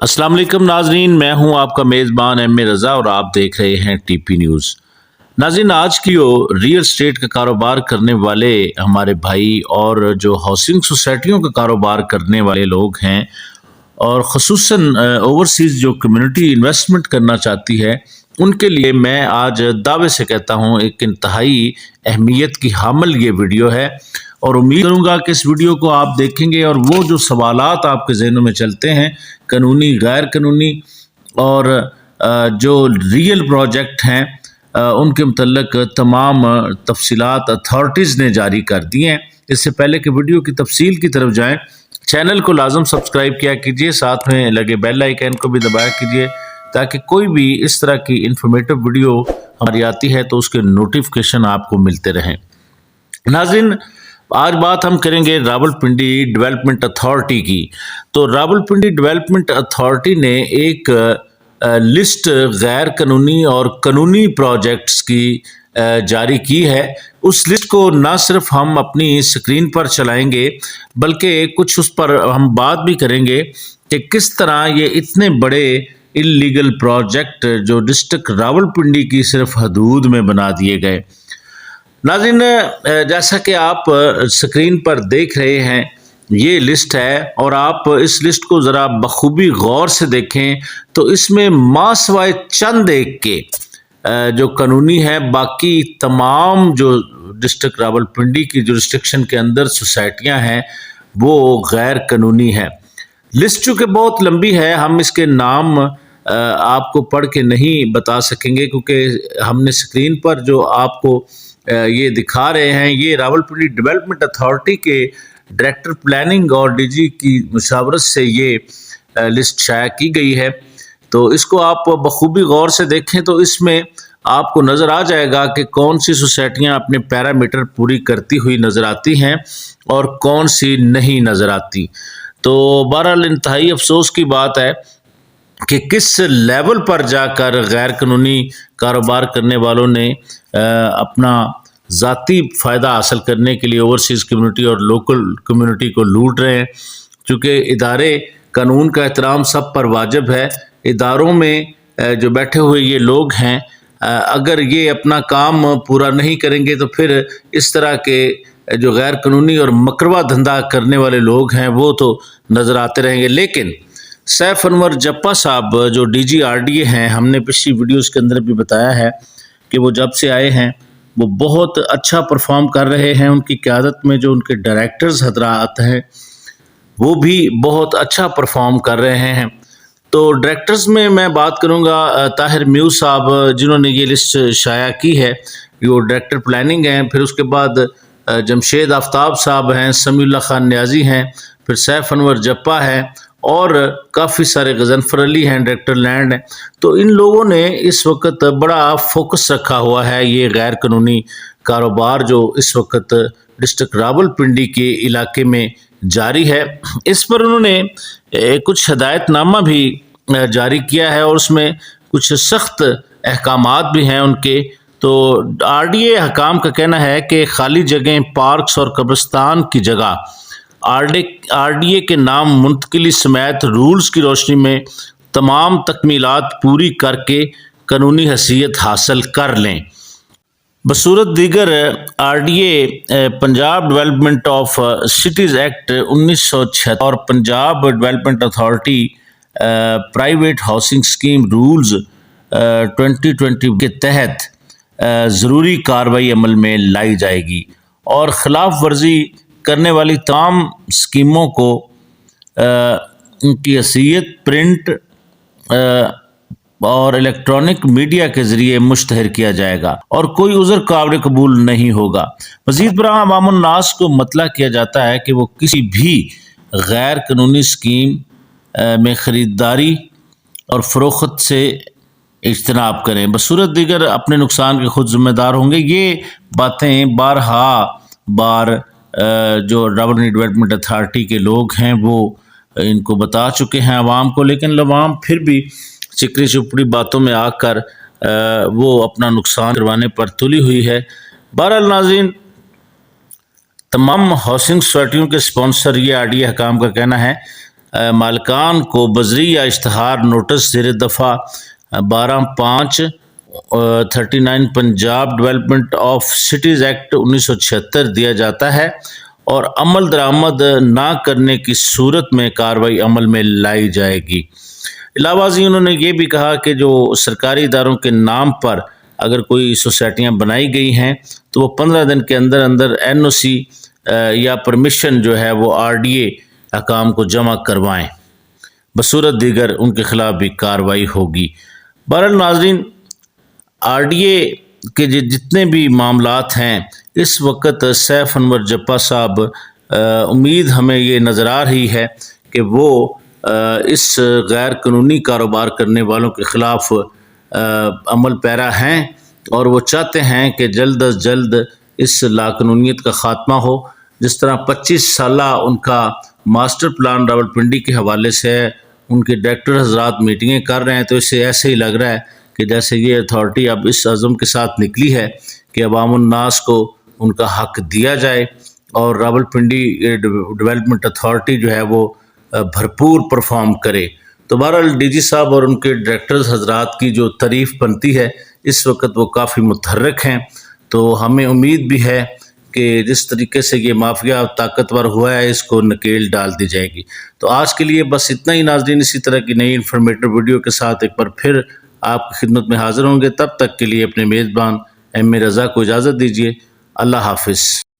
अस्सलाम वालेकुम नाजरीन, मैं हूं आपका मेज़बान एम ए रज़ा और आप देख रहे हैं टीपी न्यूज़। नाजरीन, आज की रियल स्टेट का कारोबार करने वाले हमारे भाई और जो हाउसिंग सोसाइटियों का कारोबार करने वाले लोग हैं और ख़ुसूसन ओवरसीज़ जो कम्युनिटी इन्वेस्टमेंट करना चाहती है, उनके लिए मैं आज दावे से कहता हूं एक इंतहाई अहमियत की हामिल ये वीडियो है। और उम्मीद करूंगा कि इस वीडियो को आप देखेंगे और वो जो सवालात आपके जहनों में चलते हैं, कानूनी गैर कानूनी और जो रियल प्रोजेक्ट हैं, उनके मतलब तमाम तफसीलात अथॉरिटीज़ ने जारी कर दी हैं। इससे पहले कि वीडियो की तफसील की तरफ जाएं, चैनल को लाजम सब्सक्राइब किया कीजिए, साथ में लगे बेल आइकन को भी दबाया कीजिए ताकि कोई भी इस तरह की इंफॉर्मेटिव वीडियो हमारी आती है तो उसके नोटिफिकेशन आपको मिलते रहें। नाज़रीन, आज बात हम करेंगे रावलपिंडी डेवलपमेंट अथॉरिटी की। तो रावलपिंडी डेवलपमेंट अथॉरिटी ने एक लिस्ट गैर कानूनी और कानूनी प्रोजेक्ट्स की जारी की है। उस लिस्ट को ना सिर्फ हम अपनी स्क्रीन पर चलाएंगे बल्कि कुछ उस पर हम बात भी करेंगे कि किस तरह ये इतने बड़े इल्लीगल प्रोजेक्ट जो डिस्ट्रिक्ट रावलपिंडी की सिर्फ हदूद में बना दिए गए। नाज़रीन, जैसा कि आप स्क्रीन पर देख रहे हैं, ये लिस्ट है और आप इस लिस्ट को ज़रा बखूबी गौर से देखें तो इसमें मासवाए चंद एक के जो कानूनी है, बाकी तमाम जो डिस्ट्रिक्ट रावलपिंडी की जुरिस्डिक्शन के अंदर सोसाइटियां हैं वो गैर कानूनी है। लिस्ट चूँकि बहुत लंबी है, हम इसके नाम आपको पढ़ के नहीं बता सकेंगे क्योंकि हमने स्क्रीन पर जो आपको ये दिखा रहे हैं, ये रावलपिंडी डेवलपमेंट अथॉरिटी के डायरेक्टर प्लानिंग और डीजी की मुशावरत से ये लिस्ट शाया की गई है। तो इसको आप बखूबी गौर से देखें तो इसमें आपको नज़र आ जाएगा कि कौन सी सोसाइटियां अपने पैरामीटर पूरी करती हुई नज़र आती हैं और कौन सी नहीं नज़र आती। तो बहरहाल इंतहाई अफसोस की बात है कि किस लेवल पर जाकर गैर कानूनी कारोबार करने वालों ने अपना ज़ाती फ़ायदा हासिल करने के लिए ओवरसीज़ कम्युनिटी और लोकल कम्युनिटी को लूट रहे हैं। चूँकि इदारे कानून का एहतराम सब पर वाजिब है, इदारों में जो बैठे हुए ये लोग हैं, अगर ये अपना काम पूरा नहीं करेंगे तो फिर इस तरह के जो गैर कानूनी और मकरवा धंधा करने वाले लोग हैं वो तो नज़र आते रहेंगे। लेकिन सैफ अनवर जप्पा साहब जो DGRDA हैं, हमने पिछली वीडियोस के अंदर भी बताया है कि वो जब से आए हैं वो बहुत अच्छा परफॉर्म कर रहे हैं। उनकी क़यादत में जो उनके डायरेक्टर्स हजरात हैं वो भी बहुत अच्छा परफॉर्म कर रहे हैं। तो डायरेक्टर्स में मैं बात करूंगा ताहिर म्यूज़ साहब जिन्होंने ये लिस्ट शाया की है, वो डायरेक्टर प्लानिंग हैं। फिर उसके बाद जमशेद आफ्ताब साहब हैं, समीउल्लाह खान न्याजी हैं, फिर सैफ अनवर जप्पा है और काफ़ी सारे गजनफर अली हैं, डायरेक्टर लैंड हैं। तो इन लोगों ने इस वक्त बड़ा फोकस रखा हुआ है ये गैर कानूनी कारोबार जो इस वक्त डिस्ट्रिक्ट रावलपिंडी के इलाके में जारी है। इस पर उन्होंने कुछ हदायतनामा भी जारी किया है और उसमें कुछ सख्त अहकामात भी हैं उनके। तो RDA हकाम का कहना है कि खाली जगह, पार्क्स और कब्रिस्तान की जगह RDA के नाम मुंतकिली समेत रूल्स की रोशनी में तमाम तकमीलात पूरी करके कानूनी हैसियत हासिल कर लें। बसूरत दीगर RDA Punjab development of cities act 1976 और Punjab development authority private housing scheme rules 2020 के तहत ज़रूरी कार्रवाई अमल में लाई जाएगी और ख़िलाफ़ वर्जी करने वाली तमाम स्कीमों को उनकी हैसियत प्रिंट और इलेक्ट्रॉनिक मीडिया के ज़रिए मुश्तहर किया जाएगा और कोई उज़र काबिल कबूल नहीं होगा। मज़ीद बराह अवामुन नास को मतला किया जाता है कि वो किसी भी गैर कानूनी स्कीम में ख़रीदारी और फ़रोख्त से इज्तनाब करें, बसूरत दीगर अपने नुकसान के खुद ज़िम्मेदार होंगे। ये बातें बारहा बार जो रावलपिंडी डेवलपमेंट अथॉरिटी के लोग हैं वो इनको बता चुके हैं आवाम को, लेकिन अवाम फिर भी चिकनी चुपड़ी बातों में आकर वो अपना नुकसान करवाने पर तुली हुई है। बहरहाल नाज़रीन, तमाम हाउसिंग सोसाइटियों के स्पॉन्सर ये RDA हकाम का कहना है مالکان کو بذریعہ اشتہار نوٹس زیر دفعہ 12(5)39 Punjab development of cities act 1976 دیا جاتا ہے اور عمل درآمد نہ کرنے کی صورت میں کارروائی عمل میں لائی جائے گی۔ علاوہ ازیں انہوں نے یہ بھی کہا کہ جو سرکاری اداروں کے نام پر اگر کوئی سوسائٹیاں بنائی گئی ہیں تو وہ 15 دن کے اندر اندر NOC یا پرمیشن جو ہے وہ RDA حکام کو جمع کروائیں، بصورت دیگر ان کے خلاف بھی کارروائی ہوگی۔ بہرحال ناظرین، RDA کے جتنے بھی معاملات ہیں اس وقت سیف انور جپا صاحب امید ہمیں یہ نظر آ رہی ہے کہ وہ اس غیر قانونی کاروبار کرنے والوں کے خلاف عمل پیرا ہیں اور وہ چاہتے ہیں کہ جلد از جلد اس لاقانونیت کا خاتمہ ہو۔ جس طرح 25 سالہ ان کا ماسٹر پلان راولپنڈی کے حوالے سے ان کے ڈائریکٹر حضرات میٹنگیں کر رہے ہیں، تو اس سے ایسے ہی لگ رہا ہے کہ جیسے یہ اتھارٹی اب اس عزم کے ساتھ نکلی ہے کہ عوام الناس کو ان کا حق دیا جائے اور راولپنڈی ڈیولپمنٹ اتھارٹی جو ہے وہ بھرپور پرفارم کرے۔ تو بہرحال DG صاحب اور ان کے ڈائریکٹرز حضرات کی جو تعریف بنتی ہے اس وقت وہ کافی متحرک ہیں، تو ہمیں امید بھی ہے کہ جس طریقے سے یہ مافیا طاقتور ہوا ہے اس کو نکیل ڈال دی جائے گی۔ تو آج کے لیے بس اتنا ہی ناظرین، اسی طرح کی نئی انفارمیٹو ویڈیو کے ساتھ ایک بار پھر آپ کی خدمت میں حاضر ہوں گے۔ تب تک کے لیے اپنے میزبان MA رضا کو اجازت دیجیے۔ اللہ حافظ۔